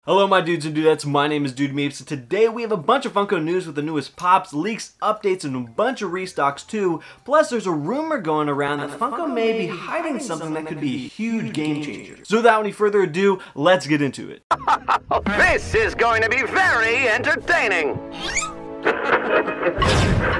Hello my dudes and dudettes, my name is Dude Meeps, and today we have a bunch of Funko news with the newest pops, leaks, updates, and a bunch of restocks too. Plus there's a rumor going around that Funko may be hiding something that could be a huge game changer. So without any further ado, let's get into it. This is going to be very entertaining!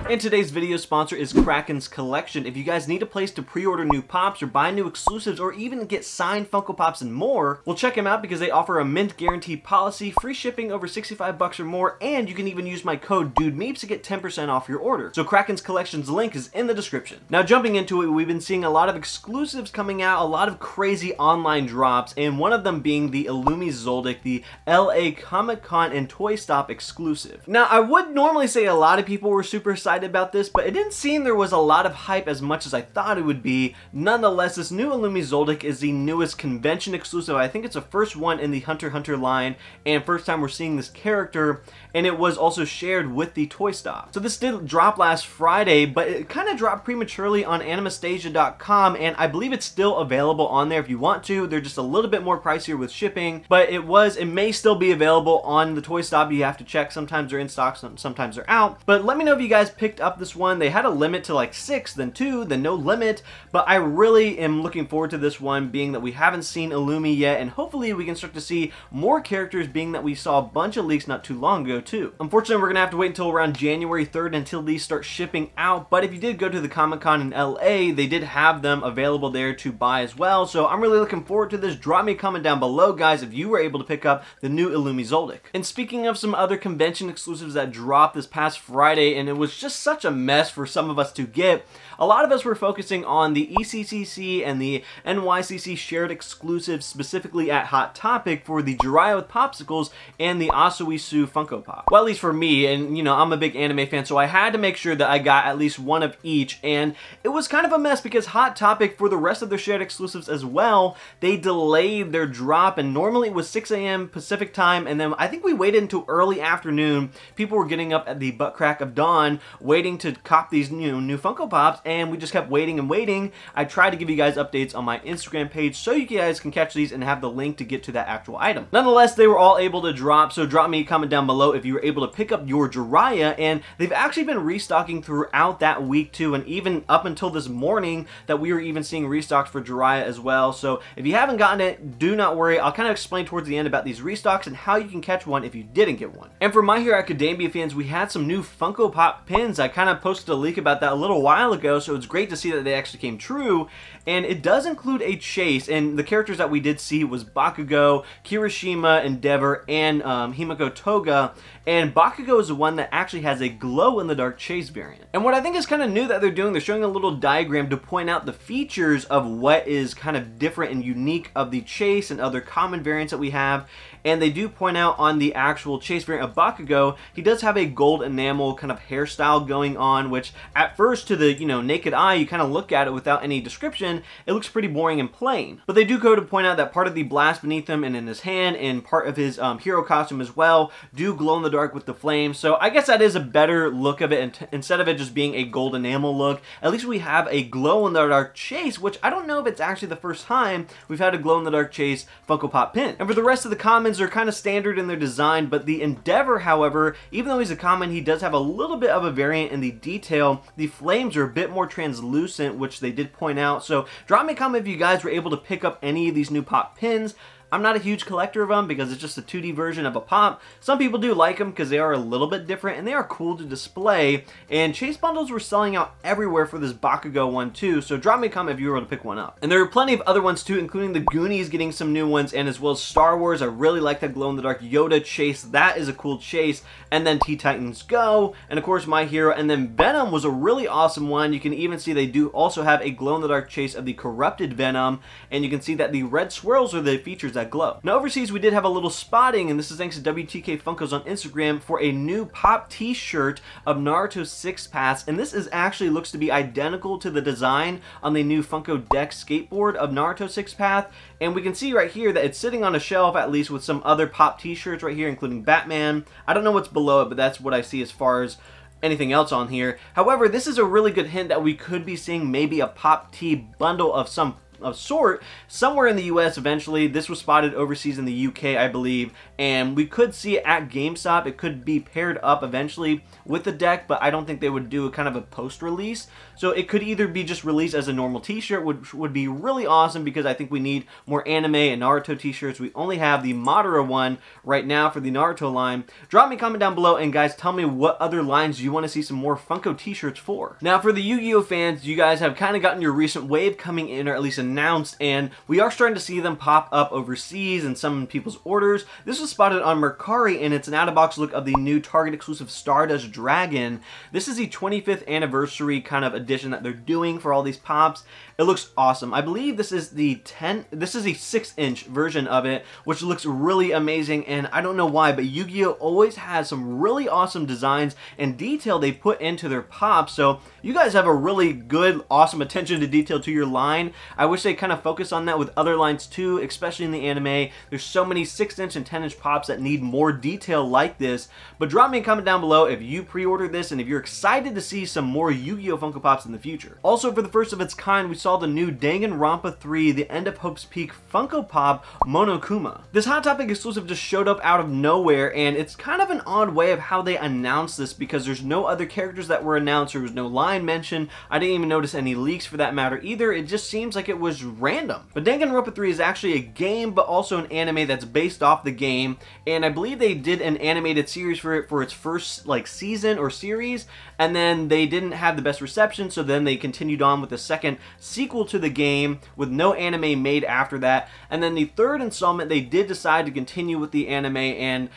And today's video sponsor is Kraken's Collection. If you guys need a place to pre-order new pops or buy new exclusives or even get signed Funko Pops and more, well check them out because they offer a mint guarantee policy, free shipping over 65 bucks or more, and you can even use my code DUDEMEEPS to get 10% off your order. So Kraken's Collection's link is in the description. Now jumping into it, we've been seeing a lot of exclusives coming out, a lot of crazy online drops, and one of them being the Illumi Zoldyck, the LA Comic-Con and Toy Stop exclusive. Now I would normally say a lot of people were super excited about this, but it didn't seem there was a lot of hype as much as I thought it would be. Nonetheless, this new Illumi Zoldyck is the newest convention exclusive. I think it's the first one in the Hunter x Hunter line, and first time we're seeing this character, and it was also shared with the Toy Stop. So this did drop last Friday, but it kind of dropped prematurely on Animastasia.com, and I believe it's still available on there if you want to. They're just a little bit more pricier with shipping, but it may still be available on the Toy Stop. You have to check. Sometimes they're in stock, sometimes they're out. But let me know if you guys picked up this one. They had a limit to like 6, then 2, then no limit, but I really am looking forward to this one, being that we haven't seen Illumi yet, and hopefully we can start to see more characters, being that we saw a bunch of leaks not too long ago too. Unfortunately, we're gonna have to wait until around January 3rd until these start shipping out, but if you did go to the Comic-Con in LA, they did have them available there to buy as well, so I'm really looking forward to this. Drop me a comment down below, guys, if you were able to pick up the new Illumi Zoldyck. And speaking of some other convention exclusives that dropped this past Friday, and it was just such a mess for some of us to get, a lot of us were focusing on the ECCC and the NYCC shared exclusives, specifically at Hot Topic for the Jiraiya with Popsicles and the Asuisu Funko Pop. Well, at least for me, and you know, I'm a big anime fan, so I had to make sure that I got at least one of each, and it was kind of a mess because Hot Topic, for the rest of their shared exclusives as well, they delayed their drop, and normally it was 6 a.m. Pacific time, and then I think we waited until early afternoon. People were getting up at the butt crack of dawn waiting to cop these new Funko Pops, and we just kept waiting and waiting. I tried to give you guys updates on my Instagram page so you guys can catch these and have the link to get to that actual item. Nonetheless, they were all able to drop, so drop me a comment down below if you were able to pick up your Jiraiya, and they've actually been restocking throughout that week too, and even up until this morning that we were even seeing restocks for Jiraiya as well. So if you haven't gotten it, do not worry. I'll kind of explain towards the end about these restocks and how you can catch one if you didn't get one. And for My Hero Academia fans, we had some new Funko Pop pins. I kind of posted a leak about that a little while ago, so it's great to see that they actually came true, and it does include a chase, and the characters that we did see was Bakugo, Kirishima, Endeavor, and Himiko Toga, and Bakugo is the one that actually has a glow-in-the-dark chase variant. And what I think is kind of new that they're doing, they're showing a little diagram to point out the features of what is kind of different and unique of the chase and other common variants that we have, and they do point out on the actual chase variant of Bakugo, he does have a gold enamel kind of hairstyle going on, which at first to the, you know, naked eye, you kind of look at it without any description, it looks pretty boring and plain. But they do go to point out that part of the blast beneath him and in his hand and part of his hero costume as well do glow in the dark with the flame. So I guess that is a better look of it, and instead of it just being a gold enamel look, at least we have a glow in the dark chase, which I don't know if it's actually the first time we've had a glow in the dark chase Funko Pop pin. And for the rest of the commons, they're kind of standard in their design, but the Endeavor, however, even though he's a common, he does have a little bit of a variant in the detail. The flames are a bit more translucent, which they did point out. So drop me a comment if you guys were able to pick up any of these new pop pins. I'm not a huge collector of them because it's just a 2D version of a pop. Some people do like them because they are a little bit different and they are cool to display. And chase bundles were selling out everywhere for this Bakugo one too, so drop me a comment if you were able to pick one up. And there are plenty of other ones too, including the Goonies getting some new ones, and as well as Star Wars. I really like that glow-in-the-dark Yoda chase. That is a cool chase. And then T-Titans Go, and of course My Hero, and then Venom was a really awesome one. You can even see they do also have a glow-in-the-dark chase of the corrupted Venom, and you can see that the red swirls are the features that glow. Now overseas, we did have a little spotting, and this is thanks to WTK Funkos on Instagram, for a new pop t-shirt of Naruto 6 Paths, and this is actually looks to be identical to the design on the new Funko Dex skateboard of Naruto 6 Path, and we can see right here that it's sitting on a shelf, at least with some other pop t-shirts right here, including Batman. I don't know what's below it, but that's what I see as far as anything else on here. However, this is a really good hint that we could be seeing maybe a pop tee bundle of some sort somewhere in the US eventually. This was spotted overseas in the UK, I believe, and we could see it at GameStop. It could be paired up eventually with the deck, but I don't think they would do a kind of a post-release. So it could either be just released as a normal t-shirt, which would be really awesome because I think we need more anime and Naruto t-shirts. We only have the Madara one right now for the Naruto line. Drop me a comment down below, and guys, tell me what other lines you want to see some more Funko t-shirts for. Now for the Yu-Gi-Oh fans, you guys have kind of gotten your recent wave coming in, or at least announced, and we are starting to see them pop up overseas and some people's orders. This was spotted on Mercari, and it's an out-of-box look of the new Target exclusive Stardust Dragon. This is the 25th anniversary kind of edition that they're doing for all these pops. It looks awesome. I believe this is a 6-inch version of it, which looks really amazing, and I don't know why, but Yu-Gi-Oh always has some really awesome designs and detail they put into their pops. So you guys have a really good, awesome attention to detail to your line. I wish they kind of focus on that with other lines too, especially in the anime. There's so many 6-inch and 10-inch pops that need more detail like this. But drop me a comment down below if you pre-ordered this and if you're excited to see some more Yu-Gi-Oh Funko Pops in the future. Also, for the first of its kind, we saw the new Danganronpa 3, The End of Hope's Peak Funko Pop Monokuma. This Hot Topic exclusive just showed up out of nowhere, and it's kind of an odd way of how they announced this because there's no other characters that were announced. There was no line mentioned. I didn't even notice any leaks for that matter either. It just seems like it was random. But Danganronpa 3 is actually a game, but also an anime that's based off the game, and I believe they did an animated series for it for its first season or series, and then they didn't have the best reception, so then they continued on with the second sequel to the game with no anime made after that. And then the third installment, they did decide to continue with the anime, and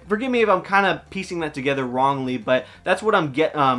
forgive me if I'm kind of piecing that together wrongly, but that's what I'm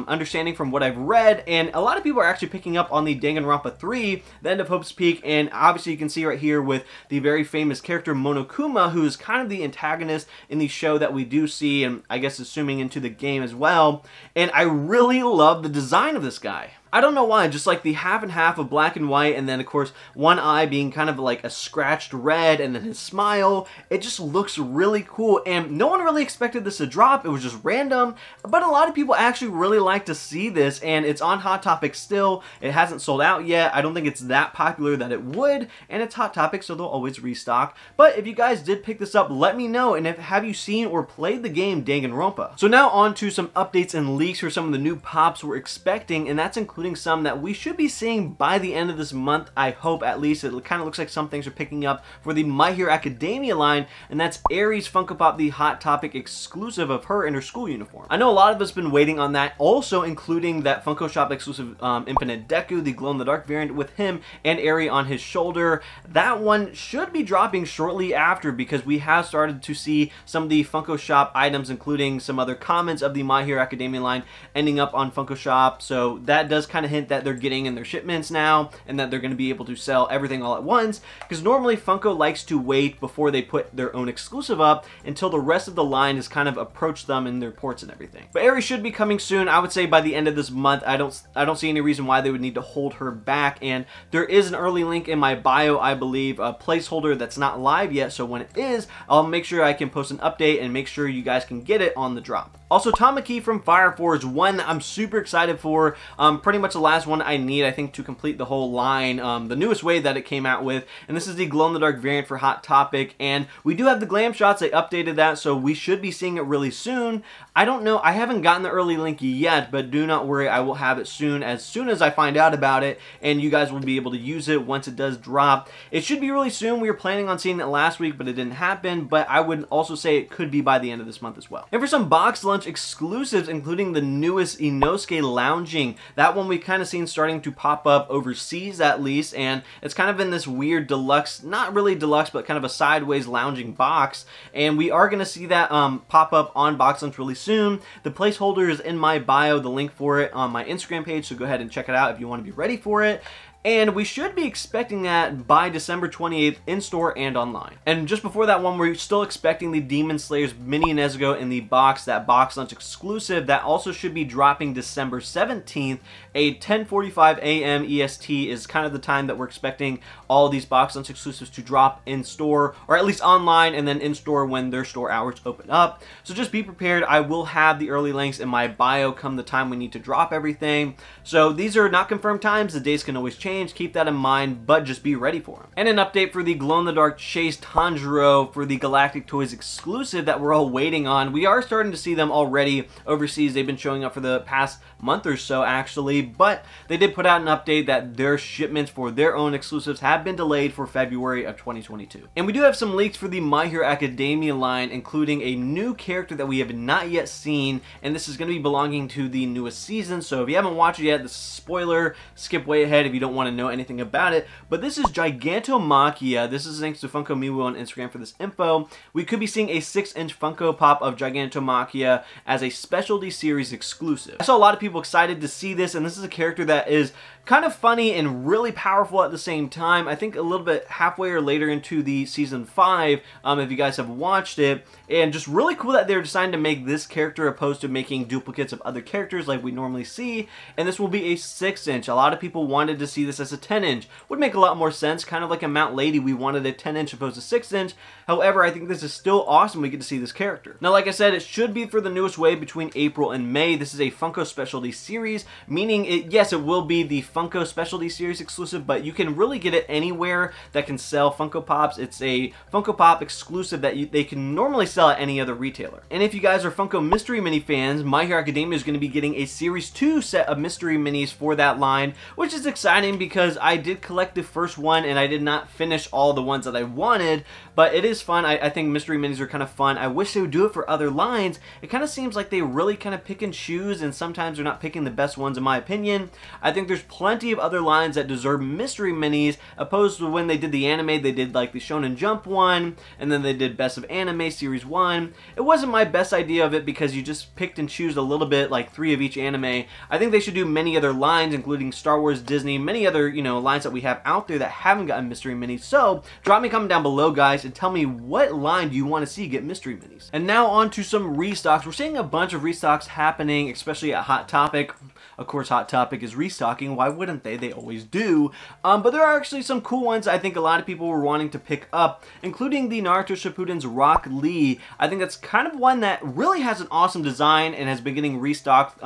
understanding from what I've read. And a lot of people are actually picking up on the Danganronpa 3, The End of Hope's Peak, and obviously you can see right here with the very famous character Monokuma, who is kind of the antagonist in the show that we do see, and I guess assuming into the game as well. And I really love the design of this guy. I don't know why, just like the half and half of black and white, and then of course one eye being kind of like a scratched red, and then his smile, it just looks really cool. And no one really expected this to drop. It was just random, but a lot of people actually really like to see this, and it's on Hot Topic still. It hasn't sold out yet. I don't think it's that popular that it would, and it's Hot Topic, so they'll always restock. But if you guys did pick this up, let me know, and have you seen or played the game Danganronpa? So now on to some updates and leaks for some of the new pops we're expecting, and that's including some that we should be seeing by the end of this month, I hope at least. It kind of looks like some things are picking up for the My Hero Academia line, and that's Aries Funko Pop, the Hot Topic exclusive of her in her school uniform. I know a lot of us have been waiting on that, also including that Funko Shop exclusive Infinite Deku, the glow-in-the-dark variant with him and Aerie on his shoulder. That one should be dropping shortly after because we have started to see some of the Funko Shop items, including some other comments of the My Hero Academia line ending up on Funko Shop, so that does kind of hint that they're getting in their shipments now and that they're going to be able to sell everything all at once, because normally Funko likes to wait before they put their own exclusive up until the rest of the line has kind of approached them in their ports and everything. But Aerie should be coming soon. I would say by the end of this month. I don't see any reason why they would need to hold her back, and there is an early link in my bio, I believe, a placeholder that's not live yet, so when it is, I'll make sure I can post an update and make sure you guys can get it on the drop. Also, Tamaki from Fire Force, one that I'm super excited for. Pretty much the last one I need, I think, to complete the whole line. The newest wave that it came out with, and this is the glow-in-the-dark variant for Hot Topic, and we do have the glam shots. They updated that, so we should be seeing it really soon. I don't know, I haven't gotten the early link yet, but do not worry, I will have it soon as I find out about it, and you guys will be able to use it once it does drop. It should be really soon. We were planning on seeing it last week, but it didn't happen, but I would also say it could be by the end of this month as well. And for some box lunch exclusives, including the newest Inosuke Lounging, that one we've kind of seen starting to pop up overseas at least, and it's kind of in this weird deluxe, not really deluxe, but kind of a sideways lounging box, and we are going to see that pop up on Box Lunch really soon. The placeholder is in my bio, the link for it on my Instagram page, so go ahead and check it out if you want to be ready for it. And we should be expecting that by December 28th in-store and online. And just before that one, we're still expecting the Demon Slayer's Mini Nezuko in the box, that Box Lunch exclusive. That also should be dropping December 17th. A 10:45 a.m. EST is kind of the time that we're expecting all of these Box Lunch exclusives to drop in-store, or at least online, and then in-store when their store hours open up. So just be prepared. I will have the early links in my bio come the time we need to drop everything. So these are not confirmed times. The dates can always change. change, keep that in mind, but just be ready for them. And an update for the glow-in-the-dark Chase Tanjiro for the Galactic Toys exclusive that we're all waiting on. We are starting to see them already overseas. They've been showing up for the past month or so actually, but they did put out an update that their shipments for their own exclusives have been delayed for February of 2022. And we do have some leaks for the My Hero Academia line, including a new character that we have not yet seen, and this is going to be belonging to the newest season. So if you haven't watched it yet, this is a spoiler, skip way ahead if you don't want to know anything about it. But this is Gigantomachia. This is thanks to Funko Miwo on Instagram for this info. We could be seeing a 6-inch Funko Pop of Gigantomachia as a specialty series exclusive. I saw a lot of people excited to see this, and this is a character that is kind of funny and really powerful at the same time. I think a little bit halfway or later into the season 5, if you guys have watched it, and just really cool that they're deciding to make this character opposed to making duplicates of other characters like we normally see. And this will be a 6-inch. A lot of people wanted to see this as a 10-inch. Would make a lot more sense, kind of like a Mount Lady. We wanted a 10-inch opposed to 6-inch. However, I think this is still awesome we get to see this character. Now, like I said, it should be for the newest wave between April and May. This is a Funko Specialty Series, meaning yes, it will be the Funko Specialty Series exclusive, but you can really get it anywhere that can sell Funko Pops. It's a Funko Pop exclusive that they can normally sell at any other retailer. And if you guys are Funko Mystery Mini fans, My Hero Academia is going to be getting a Series 2 set of Mystery Minis for that line, which is exciting because I did collect the first one and I did not finish all the ones that I wanted, but it is fun. I think Mystery Minis are kind of fun. I wish they would do it for other lines. It kind of seems like they really kind of pick and choose, and sometimes they're not picking the best ones in my opinion. I think there's plenty of other lines that deserve Mystery Minis, opposed to when they did the anime. They did like the Shonen Jump one, and then they did Best of Anime Series 1. It wasn't my best idea of it because you just picked and choose a little bit, like 3 of each anime. I think they should do many other lines, including Star Wars, Disney, many other, you know, lines that we have out there that haven't gotten Mystery Minis. So drop me a comment down below, guys, and tell me what line do you want to see get Mystery Minis. And now on to some restocks. We're seeing a bunch of restocks happening, especially at Hot Topic. Of course, Hot Topic is restocking. Why wouldn't they? They always do. But there are actually some cool ones I think a lot of people were wanting to pick up, including the Naruto Shippuden's Rock Lee. I think that's kind of one that really has an awesome design and has been getting restocked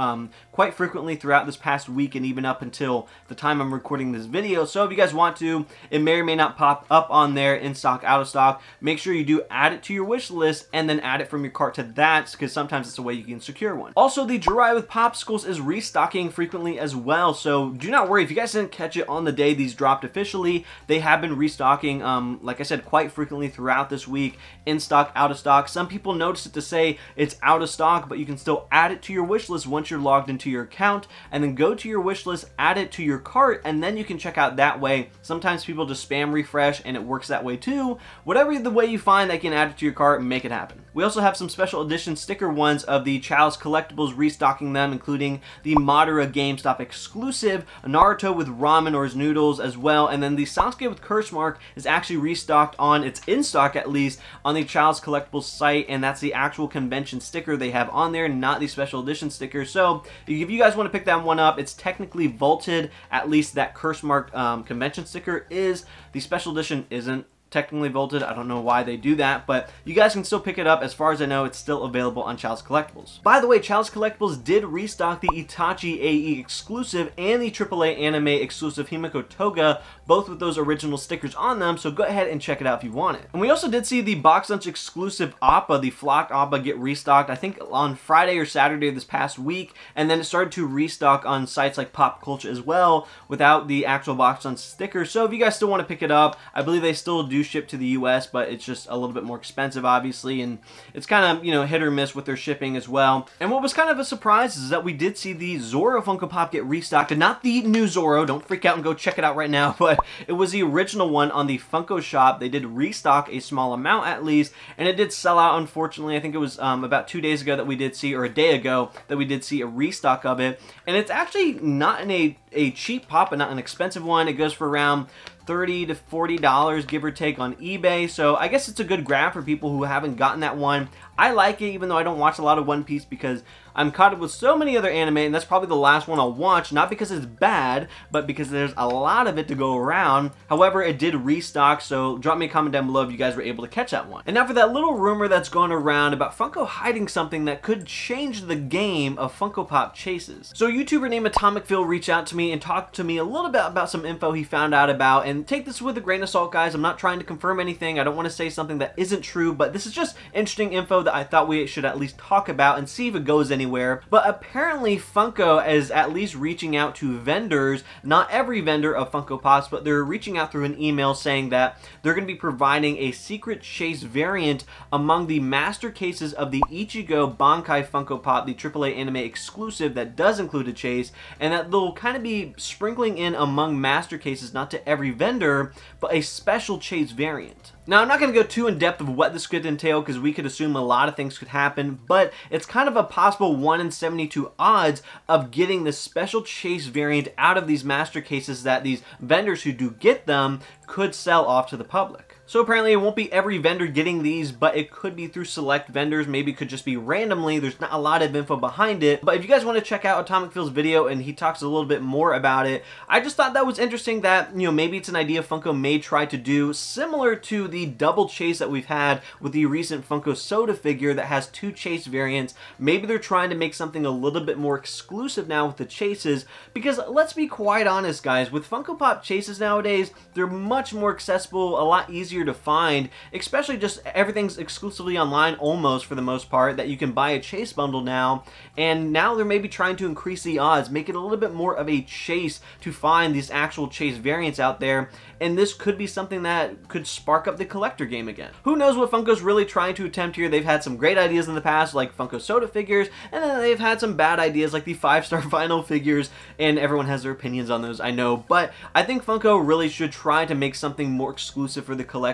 quite frequently throughout this past week and even up until the time I'm recording this video. So if you guys want to, it may or may not pop up on there, in stock, out of stock. Make sure you do add it to your wish list and then add it from your cart to that, because sometimes it's a way you can secure one. Also, the Jirai with Popsicles is restocking frequently as well, so do not worry if you guys didn't catch it on the day these dropped officially. They have been restocking, like I said, quite frequently throughout this week, in stock, out of stock. Some people notice it to say it's out of stock, but you can still add it to your wish list once you're logged into your account, and then go to your wish list, add it to your cart, and then you can check out that way. Sometimes people just spam refresh and it works that way too. Whatever the way you find that can add it to your cart and make it happen. We also have some special edition sticker ones of the Child's Collectibles restocking them, including the Madara GameStop exclusive, Naruto with ramen or his noodles as well, and then the Sasuke with Curse Mark is actually restocked on, it's in stock at least, on the Child's Collectibles site, and that's the actual convention sticker they have on there, not the special edition sticker. So if you guys want to pick that one up, it's technically vaulted, at least that Curse Mark convention sticker is. The special edition isn't technically vaulted. I don't know why they do that, but you guys can still pick it up. As far as I know, it's still available on Child's Collectibles. By the way, Child's Collectibles did restock the Itachi AE exclusive and the AAA anime exclusive Himiko Toga, both with those original stickers on them, so go ahead and check it out if you want it. And we also did see the Box Lunch exclusive Appa, the flocked Appa, get restocked, I think on Friday or Saturday this past week, and then it started to restock on sites like Pop Culture as well, without the actual Box Lunch sticker. So if you guys still want to pick it up, I believe they still do ship to the US, but it's just a little bit more expensive, obviously, and it's kind of, you know, hit or miss with their shipping as well. And what was kind of a surprise is that we did see the Zoro Funko Pop get restocked, and not the new Zoro, don't freak out and go check it out right now, but it was the original one on the Funko Shop. They did restock a small amount at least, and it did sell out, unfortunately. I think it was about 2 days ago that we did see, or a day ago, that we did see a restock of it, and it's actually not in a cheap pop, but not an expensive one. It goes for around $30 to $40, give or take, on eBay. So I guess it's a good grab for people who haven't gotten that one. I like it, even though I don't watch a lot of One Piece because I'm caught up with so many other anime, and that's probably the last one I'll watch, not because it's bad, but because there's a lot of it to go around. However, it did restock, so drop me a comment down below if you guys were able to catch that one. And now for that little rumor that's going around about Funko hiding something that could change the game of Funko Pop chases. So a YouTuber named Atomic Phil reached out to me and talked to me a little bit about some info he found out about, and take this with a grain of salt, guys. I'm not trying to confirm anything. I don't want to say something that isn't true, but this is just interesting info that I thought we should at least talk about and see if it goes anywhere. But apparently Funko is at least reaching out to vendors, not every vendor of Funko Pops, but they're reaching out through an email saying that they're going to be providing a secret chase variant among the master cases of the Ichigo Bankai Funko Pop, the AAA anime exclusive that does include a chase, and that they'll kind of be sprinkling in among master cases, not to every vendor, but a special chase variant. Now, I'm not going to go too in depth of what this could entail because we could assume a lot of things could happen, but it's kind of a possible 1 in 72 odds of getting this special chase variant out of these master cases that these vendors who do get them could sell off to the public. So apparently it won't be every vendor getting these, but it could be through select vendors. Maybe it could just be randomly. There's not a lot of info behind it. But if you guys want to check out Atomic Phil's video and he talks a little bit more about it, I just thought that was interesting that, you know, maybe it's an idea Funko may try to do, similar to the double chase that we've had with the recent Funko Soda figure that has 2 chase variants. Maybe they're trying to make something a little bit more exclusive now with the chases, because let's be quite honest, guys, with Funko Pop chases nowadays, they're much more accessible, a lot easier to find, especially just everything's exclusively online almost for the most part, that you can buy a chase bundle now, and now they're maybe trying to increase the odds, make it a little bit more of a chase to find these actual chase variants out there, and this could be something that could spark up the collector game again. Who knows what Funko's really trying to attempt here? They've had some great ideas in the past, like Funko Soda figures, and then they've had some bad ideas like the 5-star vinyl figures, and everyone has their opinions on those, I know, but I think Funko really should try to make something more exclusive for the collectors.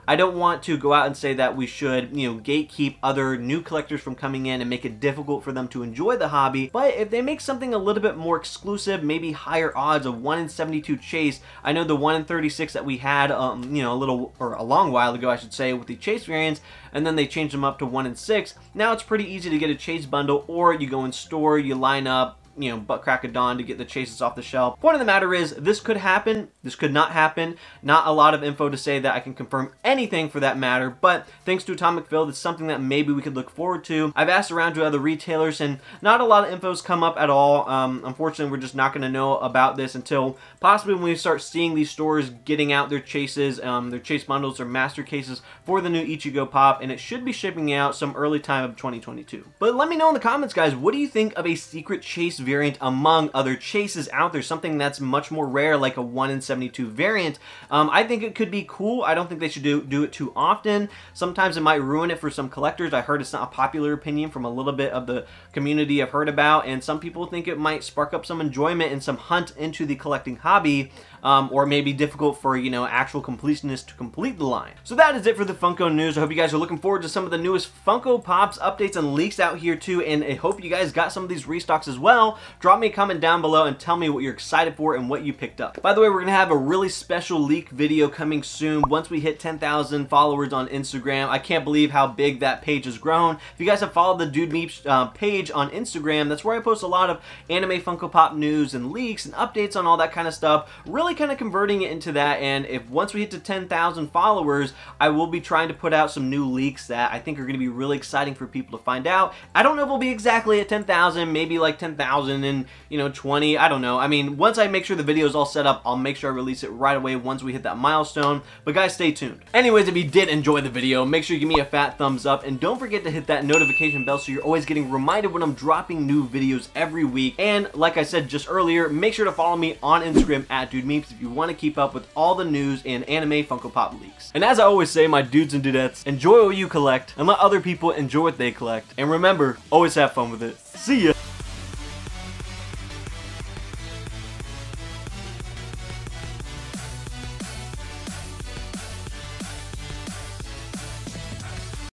I don't want to go out and say that we should, you know, gatekeep other new collectors from coming in and make it difficult for them to enjoy the hobby, but if they make something a little bit more exclusive, maybe higher odds of 1 in 72 chase. I know the 1 in 36 that we had, you know, a long while ago, I should say, with the chase variants, and then they changed them up to 1 in 6. Now it's pretty easy to get a chase bundle, or you go in store, you line up, you know, butt crack of dawn to get the chases off the shelf. Point of the matter is, this could happen, this could not happen. Not a lot of info to say that I can confirm anything for that matter, but thanks to Atomic Phil, it's something that maybe we could look forward to. I've asked around to other retailers, and not a lot of info's come up at all. Unfortunately, we're just not going to know about this until possibly when we start seeing these stores getting out their chases, their chase bundles or master cases for the new Ichigo Pop, and it should be shipping out some early time of 2022. But let me know in the comments, guys, what do you think of a secret chase variant among other chases out there, something that's much more rare, like a 1 in 72 variant? I think it could be cool. I don't think they should do it too often. Sometimes it might ruin it for some collectors. I heard it's not a popular opinion from a little bit of the community I've heard about, and some people think it might spark up some enjoyment and some hunt into the collecting hobby, or maybe difficult for, you know, actual completionists to complete the line. So that is it for the Funko news. I hope you guys are looking forward to some of the newest Funko Pops updates and leaks out here too, and I hope you guys got some of these restocks as well. Drop me a comment down below and tell me what you're excited for and what you picked up. By the way, we're gonna have a really special leak video coming soon once we hit 10,000 followers on Instagram. I can't believe how big that page has grown. If you guys have followed the Dude Meeps page on Instagram, that's where I post a lot of anime Funko Pop news and leaks and updates on all that kind of stuff. Really kind of converting it into that, and if once we hit to 10,000 followers, I will be trying to put out some new leaks that I think are going to be really exciting for people to find out. I don't know if we'll be exactly at 10,000, maybe like 10,000 and, you know, 20, I don't know. I mean, once I make sure the video is all set up, I'll make sure I release it right away once we hit that milestone, but guys, stay tuned. Anyways, if you did enjoy the video, make sure you give me a fat thumbs up, and don't forget to hit that notification bell so you're always getting reminded when I'm dropping new videos every week. And like I said just earlier, make sure to follow me on Instagram at Dude Meeps if you want to keep up with all the news and anime Funko Pop leaks. And as I always say, my dudes and dudettes, enjoy what you collect and let other people enjoy what they collect. And remember, always have fun with it. See ya!